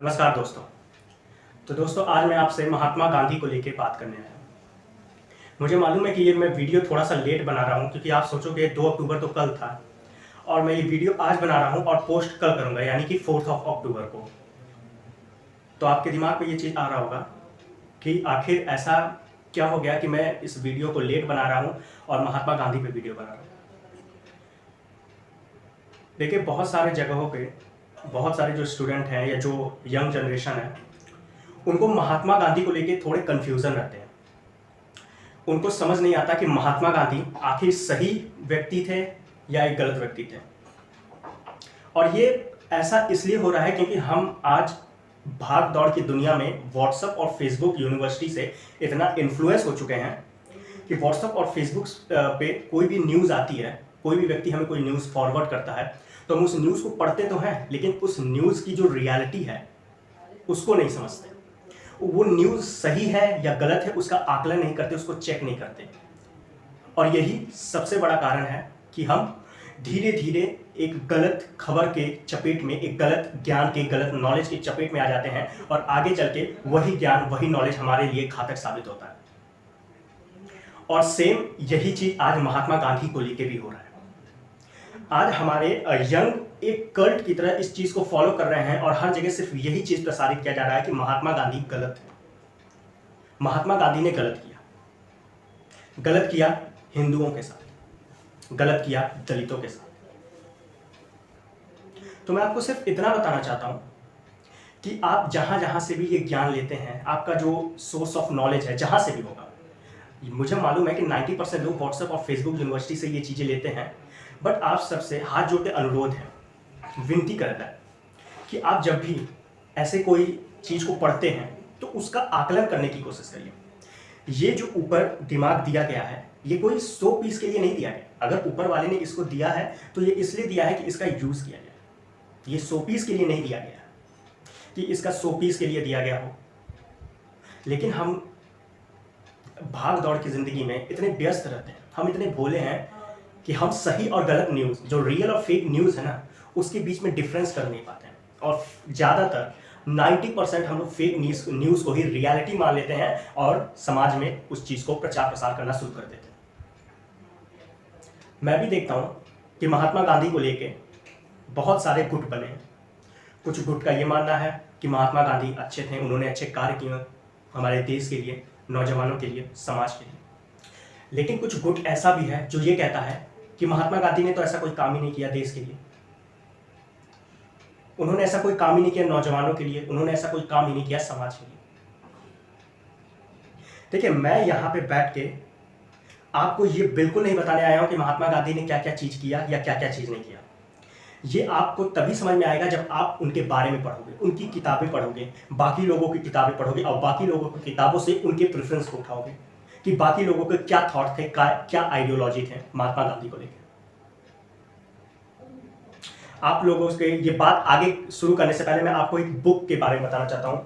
नमस्कार दोस्तों। तो दोस्तों आज मैं आपसे महात्मा गांधी को लेकर बात करने आया हूँ। मुझे मालूम है कि ये मैं वीडियो थोड़ा सा लेट बना रहा हूँ क्योंकि आप सोचोगे 2 अक्टूबर तो कल था और मैं ये वीडियो आज बना रहा हूँ और पोस्ट कल करूँगा यानी कि 4 अक्टूबर को। तो आपके दिमाग में ये चीज़ आ रहा होगा कि आखिर ऐसा क्या हो गया कि मैं इस वीडियो को लेट बना रहा हूँ और महात्मा गांधी पे वीडियो बना रहा हूँ। देखिए बहुत सारे जगहों पे बहुत सारे जो स्टूडेंट हैं या जो यंग जनरेशन है उनको महात्मा गांधी को लेके थोड़े कन्फ्यूज़न रहते हैं। उनको समझ नहीं आता कि महात्मा गांधी आखिर सही व्यक्ति थे या एक गलत व्यक्ति थे। और ये ऐसा इसलिए हो रहा है क्योंकि हम आज भाग दौड़ की दुनिया में व्हाट्सएप और फेसबुक यूनिवर्सिटी से इतना इन्फ्लुएंस हो चुके हैं कि व्हाट्सएप और फेसबुक पे कोई भी न्यूज़ आती है, कोई भी व्यक्ति हमें कोई न्यूज़ फॉरवर्ड करता है तो हम उस न्यूज़ को पढ़ते तो हैं लेकिन उस न्यूज़ की जो रियलिटी है उसको नहीं समझते। वो न्यूज़ सही है या गलत है उसका आकलन नहीं करते, उसको चेक नहीं करते। और यही सबसे बड़ा कारण है कि हम धीरे धीरे एक गलत खबर के चपेट में, एक गलत ज्ञान के, गलत नॉलेज के चपेट में आ जाते हैं और आगे चल के वही ज्ञान, वही नॉलेज हमारे लिए घातक साबित होता है। और सेम यही चीज़ आज महात्मा गांधी को लेके भी हो रहा है। आज हमारे यंग एक कल्ट की तरह इस चीज़ को फॉलो कर रहे हैं और हर जगह सिर्फ यही चीज़ प्रसारित किया जा रहा है कि महात्मा गांधी गलत है। महात्मा गांधी ने गलत किया हिंदुओं के साथ, गलत किया दलितों के साथ। तो मैं आपको सिर्फ इतना बताना चाहता हूं कि आप जहां जहां से भी ये ज्ञान लेते हैं, आपका जो सोर्स ऑफ नॉलेज है जहां से भी होगा, मुझे मालूम है कि 90% लोग व्हाट्सएप और फेसबुक यूनिवर्सिटी से ये चीज़ें लेते हैं। बट आप सबसे हाथ जोड़ के अनुरोध है, विनती करता है कि आप जब भी ऐसे कोई चीज़ को पढ़ते हैं तो उसका आकलन करने की कोशिश करिए। ये जो ऊपर दिमाग दिया गया है ये कोई 100 पीस के लिए नहीं दिया गया। अगर ऊपर वाले ने इसको दिया है तो ये इसलिए दिया है कि इसका यूज़ किया जाए। ये 100 पीस के लिए नहीं दिया गया कि इसका 100 पीस के लिए दिया गया हो। लेकिन हम भाग दौड़ की ज़िंदगी में इतने व्यस्त रहते हैं, हम इतने भोले हैं कि हम सही और गलत न्यूज़, जो रियल और फेक न्यूज़ है ना, उसके बीच में डिफरेंस कर नहीं पाते हैं। और ज़्यादातर 90% हम लोग फेक न्यूज़ को ही रियलिटी मान लेते हैं और समाज में उस चीज़ को प्रचार प्रसार करना शुरू कर देते हैं। मैं भी देखता हूँ कि महात्मा गांधी को लेके बहुत सारे गुट बने हैं। कुछ गुट का ये मानना है कि महात्मा गांधी अच्छे थे, उन्होंने अच्छे कार्य किए हमारे देश के लिए, नौजवानों के लिए, समाज के लिए। लेकिन कुछ गुट ऐसा भी है जो ये कहता है कि महात्मा गांधी ने तो ऐसा कोई काम ही नहीं किया देश के लिए, उन्होंने ऐसा कोई काम ही नहीं किया नौजवानों के लिए, उन्होंने ऐसा कोई काम ही नहीं किया समाज के लिए। देखिए मैं यहाँ पे बैठ के आपको ये बिल्कुल नहीं बताने आया हूँ कि महात्मा गांधी ने क्या क्या चीज़ किया या क्या क्या चीज़ नहीं किया। ये आपको तभी समझ में आएगा जब आप उनके बारे में पढ़ोगे, उनकी किताबें पढ़ोगे, बाकी लोगों की किताबें पढ़ोगे और बाकी लोगों की किताबों से उनके प्रेफरेंस को उठाओगे कि बाकी लोगों के क्या थॉट थे, क्या आइडियोलॉजी थे महात्मा गांधी को लेकर। आप लोगों के ये बात आगे शुरू करने से पहले मैं आपको एक बुक के बारे में बताना चाहता हूँ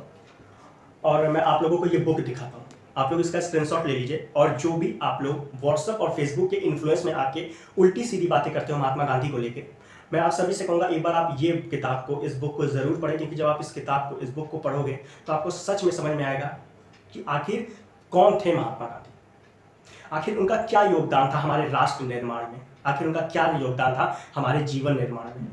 और मैं आप लोगों को ये बुक दिखाता हूँ। आप लोग इसका स्क्रीनशॉट ले लीजिए और जो भी आप लोग व्हाट्सएप और फेसबुक के इन्फ्लुएंस में आके उल्टी सीधी बातें करते हो महात्मा गांधी को लेकर, मैं आप सभी से कहूँगा एक बार आप ये किताब को, इस बुक को ज़रूर पढ़ें, क्योंकि जब आप इस किताब को, इस बुक को पढ़ोगे तो आपको सच में समझ में आएगा कि आखिर कौन थे महात्मा गांधी, आखिर उनका क्या योगदान था हमारे राष्ट्र निर्माण में, आखिर उनका क्या योगदान था हमारे जीवन निर्माण में,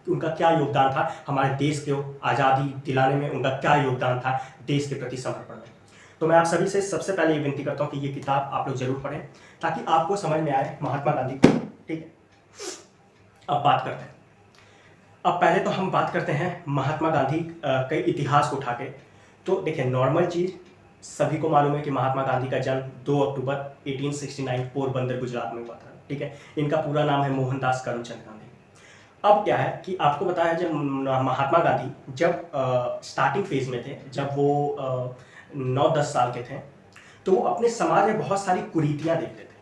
उनका क्या योगदान था हमारे देश को आज़ादी दिलाने में, उनका क्या योगदान था देश के प्रति समर्पण में। तो मैं आप सभी से सबसे पहले ये विनती करता हूँ कि ये किताब आप लोग जरूर पढ़ें ताकि आपको समझ में आए महात्मा गांधी को। ठीक है, अब बात करते हैं। अब पहले तो हम बात करते हैं महात्मा गांधी के इतिहास को उठा के। तो देखिए नॉर्मल चीज़ सभी को मालूम है कि महात्मा गांधी का जन्म 2 अक्टूबर 1869 पोरबंदर गुजरात में हुआ था। ठीक है, इनका पूरा नाम है मोहनदास करमचंद गांधी। अब क्या है कि आपको बताया जब महात्मा गांधी जब स्टार्टिंग फेज में थे, जब वो 9-10 साल के थे, तो वो अपने समाज में बहुत सारी कुरीतियाँ देखते थे।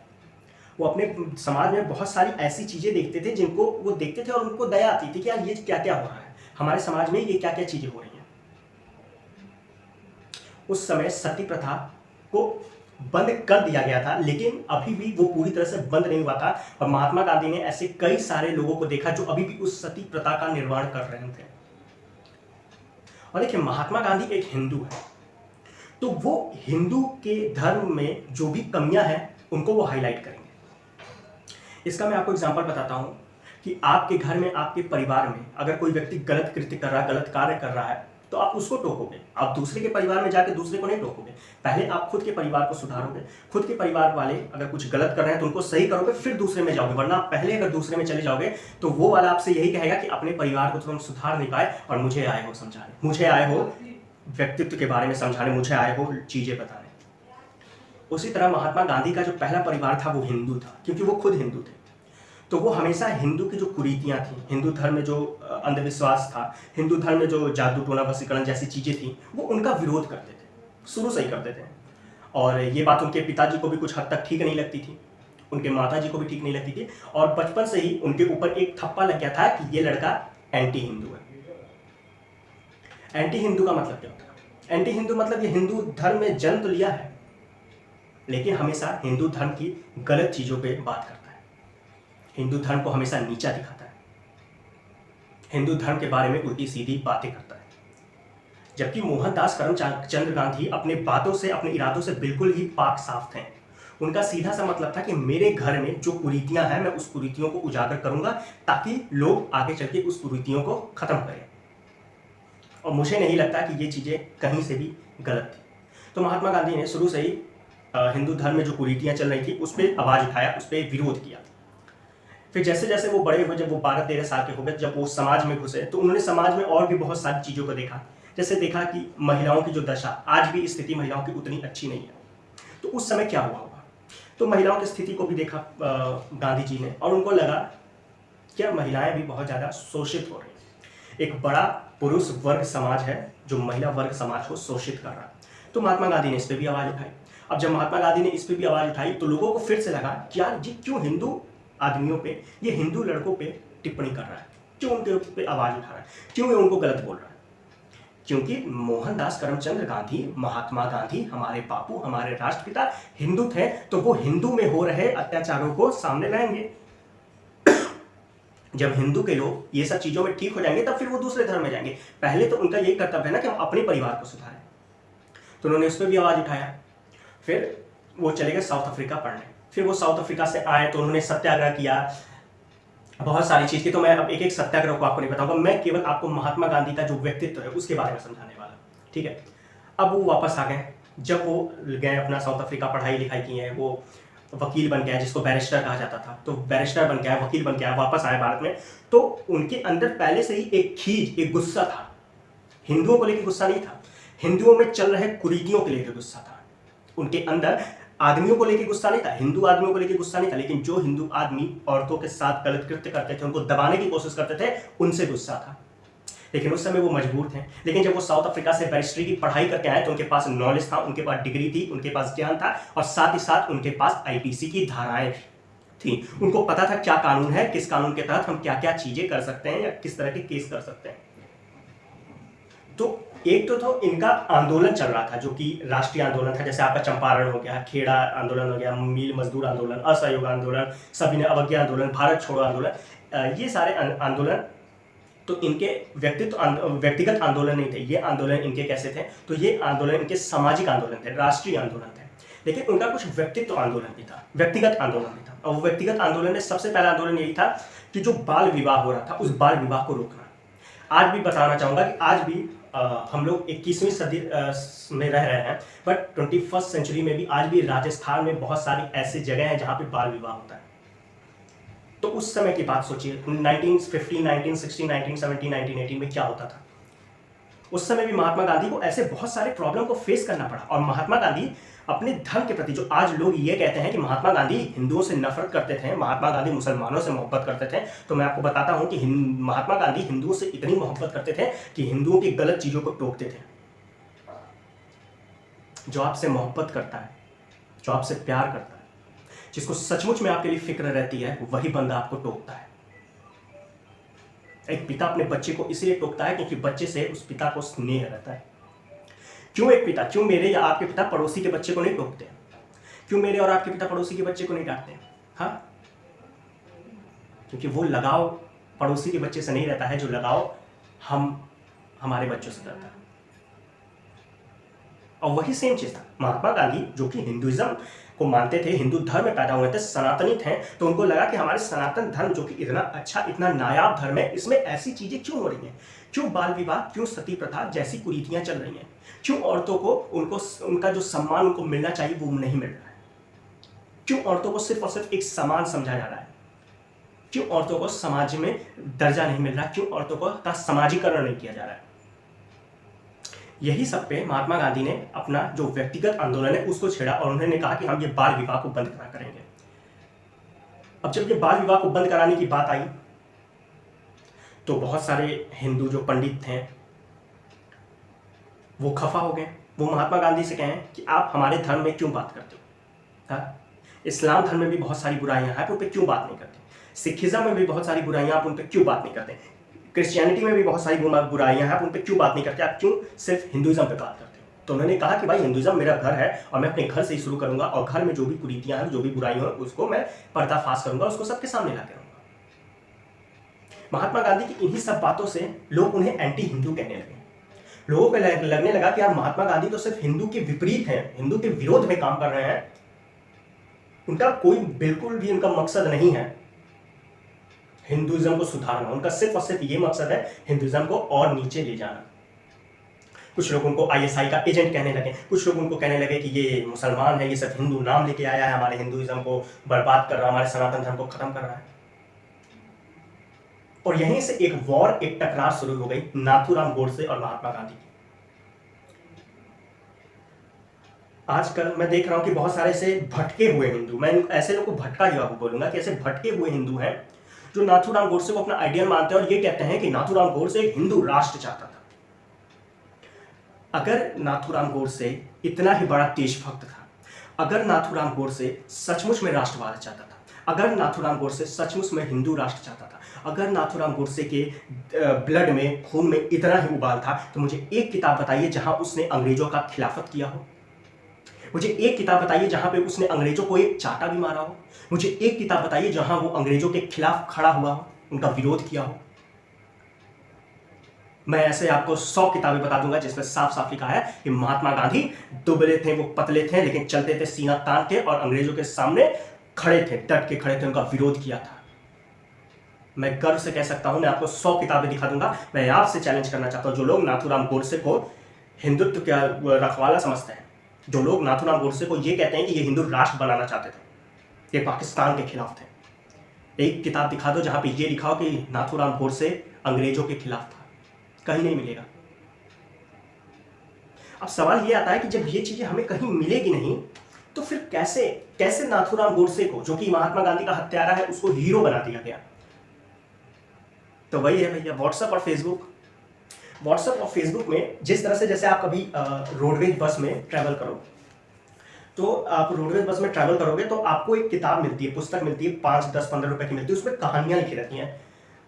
वो अपने समाज में बहुत सारी ऐसी चीज़ें देखते थे जिनको वो देखते थे और उनको दया आती थी कि यार ये क्या क्या हो रहा है हमारे समाज में, ये क्या क्या चीज़ें हो रही हैं। उस समय सती प्रथा को बंद कर दिया गया था लेकिन अभी भी वो पूरी तरह से बंद नहीं हुआ था और महात्मा गांधी ने ऐसे कई सारे लोगों को देखा जो अभी भी उस सती प्रथा का निर्माण कर रहे थे। और देखिए महात्मा गांधी एक हिंदू है, तो वो हिंदू के धर्म में जो भी कमियां हैं उनको वो हाईलाइट करेंगे। इसका मैं आपको एग्जांपल बताता हूं कि आपके घर में, आपके परिवार में अगर कोई व्यक्ति गलत कृत्य कर रहा है, गलत कार्य कर रहा है, तो आप उसको टोकोगे। आप दूसरे के परिवार में जाके दूसरे को नहीं टोकोगे, पहले आप खुद के परिवार को सुधारोगे। खुद के परिवार वाले अगर कुछ गलत कर रहे हैं तो उनको सही करोगे, फिर दूसरे में जाओगे। वरना पहले अगर दूसरे में चले जाओगे तो वो वाला आपसे यही कहेगा कि अपने परिवार को तो तुम सुधार नहीं पाए और मुझे आए हो समझाने, मुझे आए हो व्यक्तित्व के बारे में समझाने, मुझे आए हो चीजें बताने। उसी तरह महात्मा गांधी का जो पहला परिवार था वो हिंदू था, क्योंकि वो खुद हिंदू थे। तो वो हमेशा हिंदू की जो कुरीतियां थी, हिंदू धर्म में जो अंधविश्वास था, हिंदू धर्म में जो जादू टोना वशीकरण जैसी चीजें थी, वो उनका विरोध करते थे, शुरू से ही करते थे। और ये बात उनके पिताजी को भी कुछ हद तक ठीक नहीं लगती थी, उनके माताजी को भी ठीक नहीं लगती थी, और बचपन से ही उनके ऊपर एक थप्पा लग गया था कि ये लड़का एंटी हिंदू है। एंटी हिंदू का मतलब क्या होता है? एंटी हिंदू मतलब ये हिंदू धर्म में जन्म तो लिया है, लेकिन हमेशा हिंदू धर्म की गलत चीजों पे बात करता है, हिंदू धर्म को हमेशा नीचा दिखाता है, हिंदू धर्म के बारे में उल्टी सीधी बातें करता है। जबकि मोहनदास करमचंद गांधी अपने बातों से, अपने इरादों से बिल्कुल ही पाक साफ थे। उनका सीधा सा मतलब था कि मेरे घर में जो कुरीतियां हैं मैं उस कुरीतियों को उजागर करूंगा ताकि लोग आगे चल के उस कुरीतियों को खत्म करें। और मुझे नहीं लगता कि ये चीजें कहीं से भी गलत थी। तो महात्मा गांधी ने शुरू से ही हिंदू धर्म में जो कुरीतियां चल रही थी उस पर आवाज उठाया, उस पर विरोध किया। फिर जैसे जैसे वो बड़े हुए, जब वो 12-13 साल के हो गए, जब वो समाज में घुसे, तो उन्होंने समाज में और भी बहुत सारी चीज़ों को देखा। जैसे देखा कि महिलाओं की जो दशा, आज भी स्थिति महिलाओं की उतनी अच्छी नहीं है। तो उस समय क्या हुआ होगा, तो महिलाओं की स्थिति को भी देखा गांधी जी ने, और उनको लगा क्या महिलाएं भी बहुत ज़्यादा शोषित हो रही हैं। एक बड़ा पुरुष वर्ग समाज है जो महिला वर्ग समाज को शोषित कर रहा है। तो महात्मा गांधी ने इस पर भी आवाज़ उठाई। अब जब महात्मा गांधी ने इस पर भी आवाज़ उठाई तो लोगों को फिर से लगा कि यार ये क्यों हिंदू आदमियों पे, ये हिंदू लड़कों पे टिप्पणी कर रहा है, क्यों उनके पे आवाज उठा रहा है, क्यों ये उनको गलत बोल रहा है। क्योंकि मोहनदास करमचंद गांधी, महात्मा गांधी हमारे बापू, हमारे राष्ट्रपिता हिंदू थे, तो वो हिंदू में हो रहे अत्याचारों को सामने लाएंगे। जब हिंदू के लोग ये सब चीजों में ठीक हो जाएंगे तब फिर वो दूसरे धर्म में जाएंगे। पहले तो उनका यही कर्तव्य है ना कि हम अपने परिवार को सुधारें। तो उन्होंने उस पर भी आवाज उठाया। फिर वो चले गए साउथ अफ्रीका पढ़ने। फिर वो साउथ अफ्रीका से आए तो उन्होंने सत्याग्रह किया, बहुत सारी चीज की। तो मैं अब एक एक सत्याग्रह को आपको नहीं बताऊंगा, मैं केवल आपको महात्मा गांधी का जो व्यक्तित्व है उसके बारे में समझाने वाला, ठीक है। अब वो वापस आ गए। जब वो गए अपना साउथ अफ्रीका, पढ़ाई लिखाई की है, वो वकील बन गया, जिसको बैरिस्टर कहा जाता था, तो बैरिस्टर बन गया, वकील बन गया, वापस आए भारत में। तो उनके अंदर पहले से ही एक खींच, एक गुस्सा था। हिंदुओं को लेकर गुस्सा नहीं था, हिंदुओं में चल रहे कुरीतियों को लेकर गुस्सा था। उनके अंदर आदमियों को लेकर गुस्सा नहीं था, हिंदू आदमियों को लेकर गुस्सा नहीं था, लेकिन जो हिंदू आदमी औरतों के साथ गलत कृत्य करते थे, उनको दबाने की कोशिश करते थे, उनसे गुस्सा था। लेकिन उस समय वो मजबूर थे। लेकिन जब वो साउथ अफ्रीका से बैरिस्ट्री की पढ़ाई करके आए तो उनके पास नॉलेज था, उनके पास डिग्री थी, उनके पास ज्ञान था, और साथ ही साथ उनके पास आईपीसी की धाराएं थी। उनको पता था क्या कानून है, किस कानून के तहत हम क्या क्या चीजें कर सकते हैं या किस तरह के केस कर सकते हैं। तो एक तो इनका आंदोलन चल रहा था जो कि राष्ट्रीय आंदोलन था, जैसे आपका चंपारण हो गया, खेड़ा आंदोलन हो गया, मिल मजदूर आंदोलन, असहयोग आंदोलन, सविनय अवज्ञा आंदोलन, भारत छोड़ो आंदोलन। ये सारे आंदोलन तो इनके व्यक्तिगत आंदोलन नहीं थे। ये आंदोलन इनके कैसे थे, तो ये आंदोलन इनके सामाजिक आंदोलन थे, राष्ट्रीय आंदोलन थे। लेकिन उनका कुछ व्यक्तित्व आंदोलन भी था, व्यक्तिगत आंदोलन भी था। और वो व्यक्तिगत आंदोलन में सबसे पहला आंदोलन यही था कि जो बाल विवाह हो रहा था उस बाल विवाह को रोकना। आज भी बताना चाहूंगा कि आज भी हम लोग 21वीं सदी में रह रहे हैं, बट 21st सेंचुरी में भी आज भी राजस्थान में बहुत सारी ऐसी जगह हैं जहां पे बाल विवाह होता है। तो उस समय की बात सोचिए, 1950, 1960, 1970, 1980 में क्या होता था। उस समय भी महात्मा गांधी को ऐसे बहुत सारे प्रॉब्लम को फेस करना पड़ा। और महात्मा गांधी अपने धर्म के प्रति, जो आज लोग ये कहते हैं कि महात्मा गांधी हिंदुओं से नफरत करते थे, महात्मा गांधी मुसलमानों से मोहब्बत करते थे, तो मैं आपको बताता हूं कि महात्मा गांधी हिंदुओं से इतनी मोहब्बत करते थे कि हिंदुओं की गलत चीजों को टोकते थे। जो आपसे मोहब्बत करता है, जो आपसे प्यार करता है, जिसको सचमुच में आपके लिए फिक्र रहती है, वही बंदा आपको टोकता है। एक पिता अपने बच्चे को इसलिए टोकता है क्योंकि बच्चे से उस पिता को स्नेह रहता है। क्यों मेरे या आपके पिता पड़ोसी के बच्चे को नहीं टोकते? क्यों मेरे और आपके पिता पड़ोसी के बच्चे को नहीं डांटते? हाँ, क्योंकि वो लगाव पड़ोसी के बच्चे से नहीं रहता है जो लगाव हमारे बच्चों से रहता है। और वही सेम चीज़ था। महात्मा गांधी जो कि हिंदुइज्म को मानते थे, हिंदू धर्म में पैदा हुए थे, सनातनी थे, तो उनको लगा कि हमारे सनातन धर्म जो कि इतना अच्छा, इतना नायाब धर्म है, इसमें ऐसी चीज़ें क्यों हो रही हैं, क्यों बाल विवाह, क्यों सती प्रथा जैसी कुरीतियाँ चल रही हैं, क्यों औरतों को उनका जो सम्मान उनको मिलना चाहिए वो नहीं मिल रहा है, क्यों औरतों को सिर्फ और सिर्फ एक समान समझा जा रहा है, क्यों औरतों को समाज में दर्जा नहीं मिल रहा, क्यों औरतों का समाजीकरण नहीं किया जा रहा है। यही सब पे महात्मा गांधी ने अपना जो व्यक्तिगत आंदोलन है उसको छेड़ा और उन्होंने कहा कि हम ये बाल विवाह को बंद करा करेंगे। अब जब ये बाल विवाह को बंद कराने की बात आई तो बहुत सारे हिंदू जो पंडित थे वो खफा हो गए। वो महात्मा गांधी से कहें कि आप हमारे धर्म में क्यों बात करते हो, इस्लाम धर्म में भी बहुत सारी बुराइयां हैं, आप उन पर क्यों बात नहीं करते, सिखिज्म में भी बहुत सारी बुराइयां, आप उन पर क्यों बात नहीं करते, क्रिश्चियनिटी में भी बहुत सारी बुराइयां हैं, आप उन पर क्यों बात नहीं करते, आप क्यों सिर्फ हिंदुइज्म पे बात करते हो। तो उन्होंने कहा कि भाई हिंदुइज्म मेरा घर है और मैं अपने घर से ही शुरू करूंगा और घर में जो भी कुरीतियां हैं, जो भी बुराइयां हैं, उसको मैं पर्दाफाश करूंगा, उसको सबके सामने ला के रहूंगा। महात्मा गांधी की इन्हीं सब बातों से लोग उन्हें एंटी हिंदू कहने लगे। लोगों को लगने लगा कि यार महात्मा गांधी तो सिर्फ हिंदू के विपरीत हैं, हिंदू के विरोध में काम कर रहे हैं, उनका कोई बिल्कुल भी उनका मकसद नहीं है हिंदुइज्म को सुधारना, उनका सिर्फ और सिर्फ ये मकसद है हिंदुइज्म को और नीचे ले जाना। कुछ लोग उनको आईएसआई का एजेंट कहने लगे, कुछ लोग उनको कहने लगे कि ये मुसलमान है, ये सब हिंदू नाम लेके आया है, हमारे हिंदुइज्म को बर्बाद कर रहा है, हमारे सनातन धर्म को खत्म कर रहा है। और यहीं से एक वॉर, एक टकरार शुरू हो गई नाथूराम गोडसे और महात्मा गांधी की। आजकल मैं देख रहा हूं कि बहुत सारे ऐसे भटके हुए हिंदू, मैं ऐसे लोगों को भटका युवा को बोलूंगा कि ऐसे भटके हुए हिंदू हैं जो नाथूराम गोडसे को अपना आइडियल मानते हैं और ये कहते हैं कि नाथूराम गोडसे एक हिंदू राष्ट्र चाहता था। अगर नाथूराम गोडसे इतना ही बड़ा देशभक्त था, अगर नाथूराम गोडसे सचमुच में राष्ट्रवाद चाहता था, अगर नाथूराम गोडसे सचमुच में हिंदू राष्ट्र चाहता था, अगर नाथूराम गोडसे के ब्लड में, खून में इतना ही उबाल था, तो मुझे एक किताब बताइए जहां उसने अंग्रेजों का खिलाफत किया हो। मुझे एक किताब बताइए जहां पे उसने अंग्रेजों को एक चाटा भी मारा हो। मुझे एक किताब बताइए जहां वो अंग्रेजों के खिलाफ खड़ा हुआ हो, उनका विरोध किया हो। मैं ऐसे आपको 100 किताबें बता दूंगा जिसमें साफ साफ लिखा है कि महात्मा गांधी दुबले थे, वो पतले थे, लेकिन चलते थे सीना तान के और अंग्रेजों के सामने खड़े थे, डट के खड़े थे, उनका विरोध किया था। मैं गर्व से कह सकता हूं, मैं आपको 100 किताबें दिखा दूंगा। मैं आपसे चैलेंज करना चाहता हूं, जो लोग नाथूराम गोडसे को हिंदुत्व का रखवाला समझते हैं, जो लोग नाथूराम गोडसे को ये कहते हैं कि ये हिंदू राष्ट्र बनाना चाहते थे, ये पाकिस्तान के खिलाफ थे, एक किताब दिखा दो जहां पे ये लिखा हो कि नाथूराम गोडसे अंग्रेजों के खिलाफ था। कहीं नहीं मिलेगा। अब सवाल ये आता है कि जब ये चीजें हमें कहीं मिलेगी नहीं, तो फिर कैसे नाथूराम गोडसे को, जो कि महात्मा गांधी का हत्यारा है, उसको हीरो बना दिया गया। तो वही है भैया, व्हाट्सएप और फेसबुक में जिस तरह से, जैसे आप कभी रोडवेज बस में ट्रैवल करो, तो आप रोडवेज बस में ट्रैवल करोगे तो आपको एक किताब मिलती है, पुस्तक मिलती है, 5, 10, 15 रुपए की मिलती है, उसमें कहानियां लिखी रहती हैं।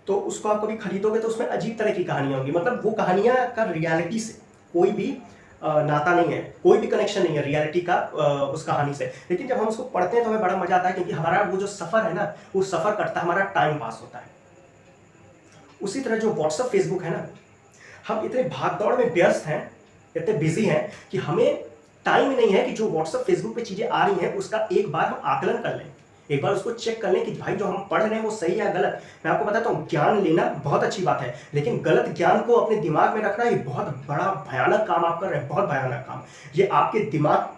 तो उसको आप कभी खरीदोगे तो उसमें अजीब तरह की कहानियां होंगी, मतलब वो कहानियां का रियलिटी से कोई भी नाता नहीं है, कोई भी कनेक्शन नहीं है रियलिटी का उस कहानी से। लेकिन जब हम उसको पढ़ते हैं तो हमें बड़ा मजा आता है, क्योंकि हमारा वो जो सफर है ना, वो सफर करता है, हमारा टाइम पास होता है। उसी तरह जो व्हाट्सएप फेसबुक है ना, हम इतने भागदौड़ में व्यस्त हैं, इतने बिजी हैं कि हमें टाइम नहीं है कि जो व्हाट्सएप फेसबुक पे चीजें आ रही हैं उसका एक बार हम आकलन कर लें, एक बार उसको चेक कर लें कि भाई जो हम पढ़ रहे हैं वो सही है या गलत। मैं आपको बताता हूँ, ज्ञान लेना बहुत अच्छी बात है, लेकिन गलत ज्ञान को अपने दिमाग में रखना ये बहुत बड़ा भयानक काम आप कर रहे हैं, बहुत भयानक काम। ये आपके दिमाग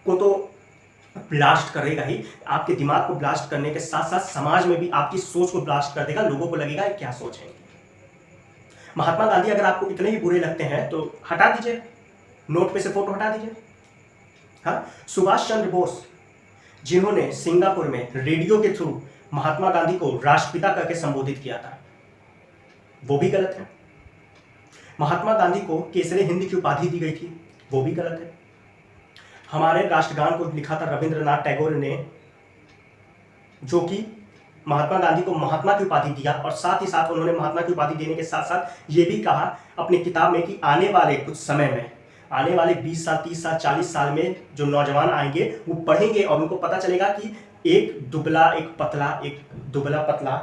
को तो ब्लास्ट करेगा ही, आपके दिमाग को ब्लास्ट करने के साथ साथ समाज में भी आपकी सोच को ब्लास्ट कर देगा। लोगों को लगेगा क्या सोचेंगे। महात्मा गांधी अगर आपको इतने ही बुरे लगते हैं तो हटा दीजिए, नोट पे से फोटो हटा दीजिए। हाँ, सुभाष चंद्र बोस, जिन्होंने सिंगापुर में रेडियो के थ्रू महात्मा गांधी को राष्ट्रपिता करके संबोधित किया था, वो भी गलत है। महात्मा गांधी को केसरे हिंद की उपाधि दी गई थी, वो भी गलत है। हमारे राष्ट्रगान को लिखा था रविंद्रनाथ टैगोर ने, जो कि महात्मा गांधी को महात्मा की उपाधि दिया, और साथ ही साथ उन्होंने महात्मा की उपाधि देने के साथ साथ ये भी कहा अपनी किताब में कि आने वाले कुछ समय में, आने वाले 20 साल, 30 साल, 40 साल में जो नौजवान आएंगे वो पढ़ेंगे और उनको पता चलेगा कि एक दुबला पतला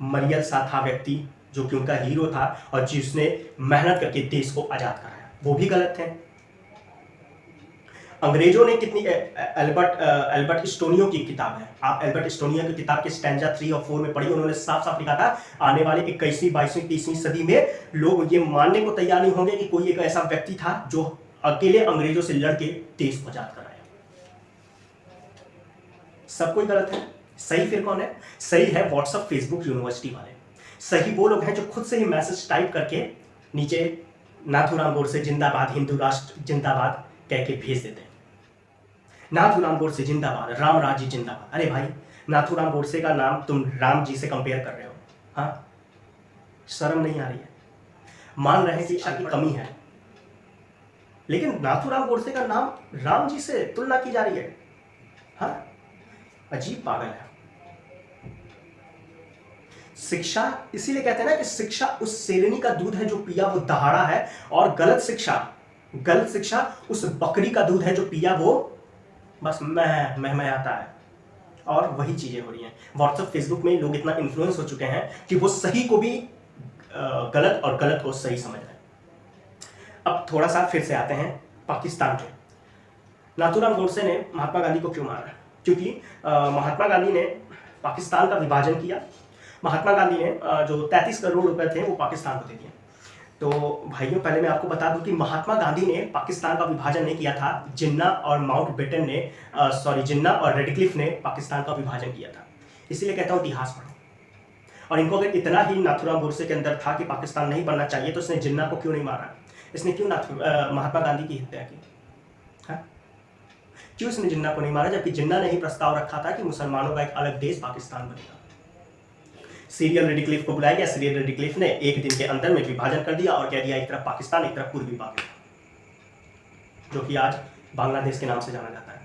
मरियल सा था व्यक्ति जो कि उनका हीरो था और जिसने मेहनत करके देश को आजाद कराया। वो भी गलत है। अंग्रेजों ने कितनी एल्बर्ट स्टोनियो की किताब है, आप एल्बर्ट स्टोनियो की किताब के स्टैंजा 3 और 4 में पढ़िए, उन्होंने साफ साफ लिखा था आने वाले 21वीं 22वीं 30वीं सदी में लोग ये मानने को तैयार नहीं होंगे कि कोई एक ऐसा व्यक्ति था जो अकेले अंग्रेजों से लड़के देश को आजाद कराया। सब कोई गलत है, सही फिर कौन है? सही है व्हाट्सएप फेसबुक यूनिवर्सिटी वाले। सही वो लोग हैं जो खुद से ही मैसेज टाइप करके नीचे नाथूराम गोडसे जिंदाबाद, हिंदू राष्ट्र जिंदाबाद कह के भेज देते हैं। नाथूराम गोडसे जिंदाबाद, राम राज्य जिंदाबाद। अरे भाई, नाथूराम गोडसे का नाम तुम राम जी से कंपेयर कर रहे हो? हाँ, शर्म नहीं आ रही है? मान रहे हैं कि शिक्षा की कमी है, लेकिन नाथूराम गोडसे का नाम राम जी से तुलना की जा रही है। हाँ, अजीब पागल है। शिक्षा इसीलिए कहते हैं ना कि शिक्षा उस शेरनी का दूध है जो पिया वो दहाड़ा है, और गलत शिक्षा उस बकरी का दूध है जो पिया वो बस मैं आता है। और वही चीजें हो रही हैं। व्हाट्सएप फेसबुक में लोग इतना इन्फ्लुएंस हो चुके हैं कि वो सही को भी गलत और गलत को सही समझ रहे हैं। अब थोड़ा सा फिर से आते हैं पाकिस्तान के। नाथूराम गोडसे ने महात्मा गांधी को क्यों मारा? क्योंकि महात्मा गांधी ने पाकिस्तान का विभाजन किया। महात्मा गांधी ने जो 33 करोड़ रुपए थे वो पाकिस्तान को दे दिए। तो भाइयों, पहले मैं आपको बता दूं कि महात्मा गांधी ने पाकिस्तान का विभाजन नहीं किया था, जिन्ना और माउंटबेटन ने जिन्ना और रेडक्लिफ ने पाकिस्तान का विभाजन किया था। इसीलिए कहता हूँ इतिहास पढ़ो। और इनको अगर इतना ही नाथूराम गोडसे के अंदर था कि पाकिस्तान नहीं बनना चाहिए, तो उसने जिन्ना को क्यों नहीं मारा? इसने क्यों महात्मा गांधी की हत्या की? हाँ? क्यों इसने जिन्ना को नहीं मारा, जबकि जिन्ना ने ही प्रस्ताव रखा था कि मुसलमानों का एक अलग देश पाकिस्तान बनेगा। सीरियल रेडक्लिफ को बुलाया गया। सीरियल रेडक्लिफ ने एक दिन के अंदर में विभाजन कर दिया और कह दिया एक तरफ पाकिस्तान, एक तरफ पूर्वी पाकिस्तान, जो कि आज बांग्लादेश के नाम से जाना जाता है।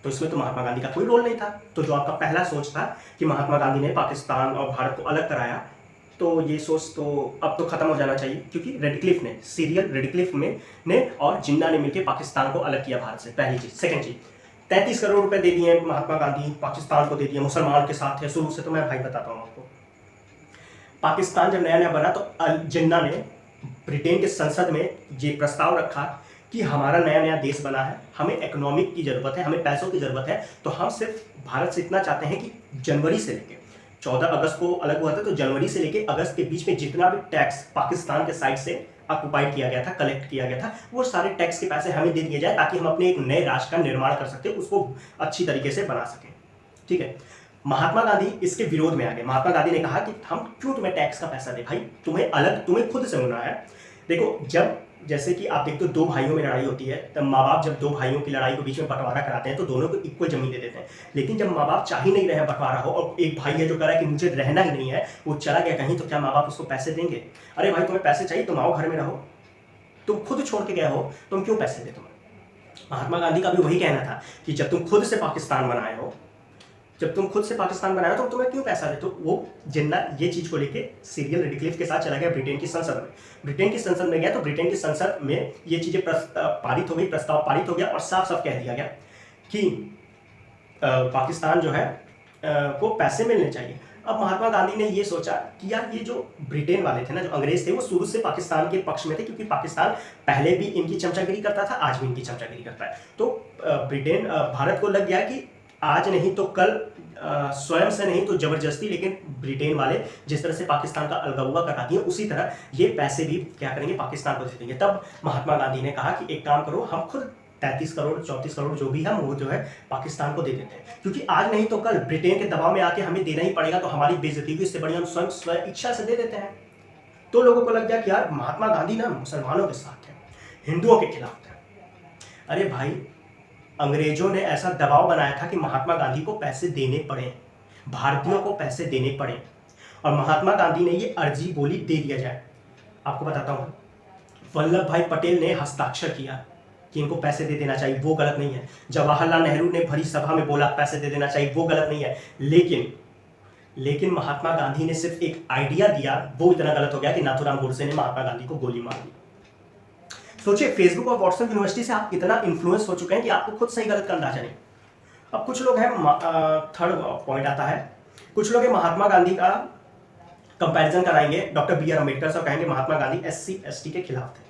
तो इसमें तो महात्मा गांधी का कोई रोल नहीं था। तो जो आपका पहला सोच था कि महात्मा गांधी ने पाकिस्तान और भारत को अलग कराया, तो ये सोच तो अब तो खत्म हो जाना चाहिए, क्योंकि रेडक्लिफ ने, सीरियल रेडक्लिफ ने और जिन्ना ने मिलकर पाकिस्तान को अलग किया भारत से। पहली चीज। सेकंड चीज, 33 करोड़ रुपए दे दिए महात्मा गांधी, पाकिस्तान को दे दिए, मुसलमान के साथ है शुरू से। तो मैं भाई बताता हूँ आपको, पाकिस्तान जब नया नया बना तो जिन्ना ने ब्रिटेन के संसद में ये प्रस्ताव रखा कि हमारा नया नया देश बना है, हमें इकोनॉमिक की जरूरत है, हमें पैसों की जरूरत है, तो हम सिर्फ भारत से इतना चाहते हैं कि जनवरी से लेके 14 अगस्त को अलग हुआ था, तो जनवरी से लेके अगस्त के बीच में जितना भी टैक्स पाकिस्तान के साइड से ऑक्युपाइड किया गया था, कलेक्ट किया गया था, वो सारे टैक्स के पैसे हमें दे दिए जाए, ताकि हम अपने एक नए राष्ट्र का निर्माण कर सकते, उसको अच्छी तरीके से बना सकें। ठीक है। महात्मा गांधी इसके विरोध में आ गए। महात्मा गांधी ने कहा कि हम क्यों तुम्हें टैक्स का पैसा दे भाई, तुम्हें खुद से होना है। देखो, जब जैसे कि आप देखते हो दो भाइयों में लड़ाई होती है, तब माँ बाप जब दो भाइयों की लड़ाई के बीच में बंटवारा कराते हैं तो दोनों को इक्वल जमीन दे देते हैं। लेकिन जब माँ बाप चाह ही नहीं रहे बंटवारा हो, और एक भाई है जो कह रहा है कि मुझे रहना ही नहीं है, वो चला गया कहीं, तो क्या माँ बाप उसको पैसे देंगे? अरे भाई, तुम्हें पैसे चाहिए, तुम आओ घर में रहो, तुम खुद छोड़ के गए हो, तुम क्यों पैसे दे? तुम्हें महात्मा गांधी का भी वही कहना था कि जब तुम खुद से पाकिस्तान बनाए हो, तो तुम्हें क्यों पैसा दे? तो वो जिन्ना ये चीज को लेके सीरियल रेडक्लिफ के साथ चला गया ब्रिटेन की संसद में। ब्रिटेन की संसद में गया तो ब्रिटेन की संसद में ये चीजें प्रस्ताव पारित हो गया और साफ साफ कह दिया गया कि पाकिस्तान जो है को पैसे मिलने चाहिए। अब महात्मा गांधी ने ये सोचा कि यार, ये जो ब्रिटेन वाले थे ना, जो अंग्रेज थे, वो शुरू से पाकिस्तान के पक्ष में थे, क्योंकि पाकिस्तान पहले भी इनकी चमचागिरी करता था, आज भी इनकी चमचागिरी करता है। तो ब्रिटेन भारत को लग गया कि आज नहीं तो कल, स्वयं से नहीं तो जबरदस्ती, लेकिन ब्रिटेन वाले जिस तरह से पाकिस्तान का अलगवा कराती है, उसी तरह ये पैसे भी क्या करेंगे, पाकिस्तान को दे देंगे। तब महात्मा गांधी ने कहा कि एक काम करो, हम खुद 33 करोड़ 34 करोड़ जो भी हम वो जो है पाकिस्तान को दे देते हैं, क्योंकि आज नहीं तो कल ब्रिटेन के दबाव में आके हमें देना ही पड़ेगा, तो हमारी बेइज्जती भी इससे बढ़िया हम स्वयं इच्छा से दे देते हैं। तो लोगों को लग गया कि यार, महात्मा गांधी ना मुसलमानों के साथ है, हिंदुओं के खिलाफ है। अरे भाई, अंग्रेजों ने ऐसा दबाव बनाया था कि महात्मा गांधी को पैसे देने पड़े, भारतीयों को पैसे देने पड़े, और महात्मा गांधी ने ये अर्जी बोली दे दिया जाए। आपको बताता हूँ, वल्लभ भाई पटेल ने हस्ताक्षर किया कि इनको पैसे दे देना चाहिए, वो गलत नहीं है। जवाहरलाल नेहरू ने भरी सभा में बोला पैसे दे देना चाहिए, वो गलत नहीं है। लेकिन महात्मा गांधी ने सिर्फ एक आइडिया दिया, वो इतना गलत हो गया कि नाथूराम गोडसे ने महात्मा गांधी को गोली मार दी। सोचिए, फेसबुक और व्हाट्सएप यूनिवर्सिटी से आप इतना इन्फ्लुएंस हो चुके हैं कि आपको खुद सही गलत का अंदाजा नहीं। अब कुछ लोग हैं, थर्ड पॉइंट आता है, कुछ लोग महात्मा गांधी का कंपैरिजन कराएंगे डॉक्टर बी आर अम्बेडकर से और कहेंगे महात्मा गांधी SC ST के खिलाफ थे।